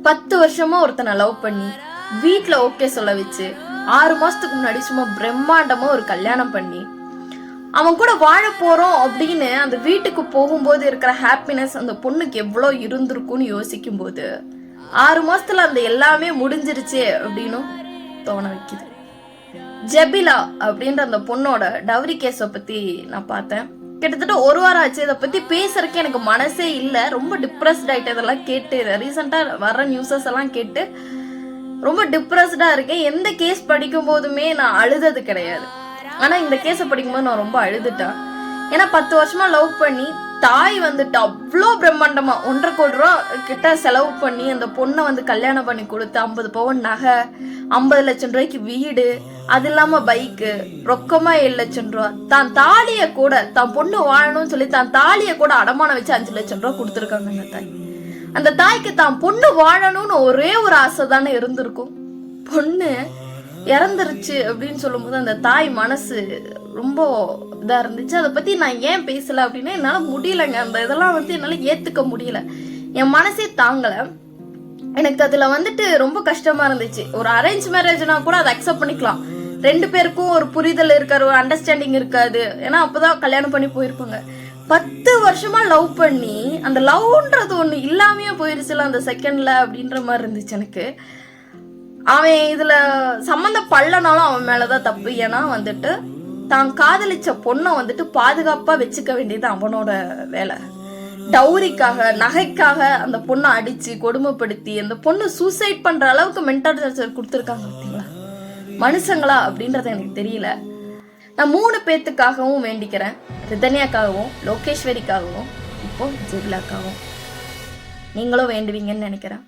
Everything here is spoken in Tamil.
10 வருஷமா ஒருத்தனை லவ் பண்ணி வீட்டுல ஓகே சொல்ல வச்சு 6 மாசத்துக்கு முன்னாடி சும்மா பிரம்மாண்டமா ஒரு கல்யாணம் பண்ணி அவன் கூட வாழ போறோம் அப்படின்னு அந்த வீட்டுக்கு போகும்போது இருக்கிற ஹாப்பினஸ் அந்த பொண்ணுக்கு எவ்வளோ இருந்திருக்கும்னு யோசிக்கும் போது 6 மாசத்துல அந்த எல்லாமே முடிஞ்சிருச்சே அப்படின்னு தோண வைக்குது. ஜெபிலா அப்படின்ற அந்த பொண்ணோட டவுரி கேஸை பத்தி நான் பார்த்தேன். கிட்டத்தட்ட 1 வாரம் ஆச்சு. இதை பத்தி பேசுறதுக்கு எனக்கு மனசே இல்லை. ரொம்ப டிப்ரெஸ்ட் ஆயிட்டு இதெல்லாம் கேட்டு ரீசெண்டா வர்ற நியூஸஸ் எல்லாம் கேட்டு ரொம்ப டிப்ரெஸ்டா இருக்கேன். எந்த கேஸ் படிக்கும் போதுமே நான் அழுதது கிடையாது. ஆனா இந்த கேஸை படிக்கும்போது நான் ரொம்ப அழுதுட்டேன். ஏன்னா 10 வருஷமா லவ் பண்ணி தாய் வந்துட்டு அவ்வளோ பிரம்மாண்டமா 1.5 கோடி ரூபா கிட்ட செலவு பண்ணி அந்த பொண்ணை கல்யாணம் பண்ணி கொடுத்து 50 பவுன் நகை, 50 லட்சம் ரூபாய்க்கு வீடு, அது இல்லாம பைக்கு, ரொக்கமா 7 லட்சம் ரூபா, தான் தாலிய கூட தான் பொண்ணு வாழணும்னு சொல்லி தான் தாலிய கூட அடமானம் வச்சு 5 லட்சம் ரூபா கொடுத்துருக்காங்க அந்த தாய். அந்த தாய்க்கு தான் பொண்ணு வாழணும்னு ஒரே ஒரு ஆசை தானே இருந்திருக்கும். பொண்ணு இறந்துருச்சு அப்படின்னு சொல்லும் போது அந்த தாய் மனசு ரொம்ப இதா இருந்துச்சு. அதை பத்தி நான் ஏன் பேசல அப்படின்னா என்னால முடியலங்க. அந்த இதெல்லாம் என்னால ஏத்துக்க முடியல. என் மனசே தாங்கல. எனக்கு அதுல ரொம்ப கஷ்டமா இருந்துச்சு. ஒரு அரேஞ்ச் மேரேஜ்னா கூட அதை அக்செப்ட் பண்ணிக்கலாம். 2 பேருக்கும் ஒரு புரிதல் இருக்காது, ஒரு அண்டர்ஸ்டாண்டிங் இருக்காது. ஏன்னா அப்பதான் கல்யாணம் பண்ணி போயிருப்பாங்க. 10 வருஷமா லவ் பண்ணி அந்த லவ்ன்றது ஒண்ணு இல்லாமையே போயிருச்சுல அந்த செகண்ட்ல அப்படின்ற மாதிரி இருந்துச்சு எனக்கு. அவன் இதுல சம்மந்தப்படலனாலும் அவன் மேலதான் தப்பு. ஏன்னா தான் காதலிச்ச பொண்ணை பாதுகாப்பா வச்சுக்க வேண்டியது அவனோட வேலை. டவுரிக்காக, நகைக்காக அந்த பொண்ணை அடிச்சு கொடுமைப்படுத்தி அந்த பொண்ணு சூசைட் பண்ற அளவுக்கு மென்டல் டார்ச்சர் கொடுத்துருக்காங்க. பார்த்தீங்களா மனுஷங்களா அப்படின்றது எனக்கு தெரியல. நான் 3 பேத்துக்காகவும் வேண்டிக்கிறேன். ரிதன்யாக்காகவும், லோகேஸ்வரிக்காகவும், இப்போ ஜெபிலாக்காகவும். நீங்களும் வேண்டுவீங்கன்னு நினைக்கிறேன்.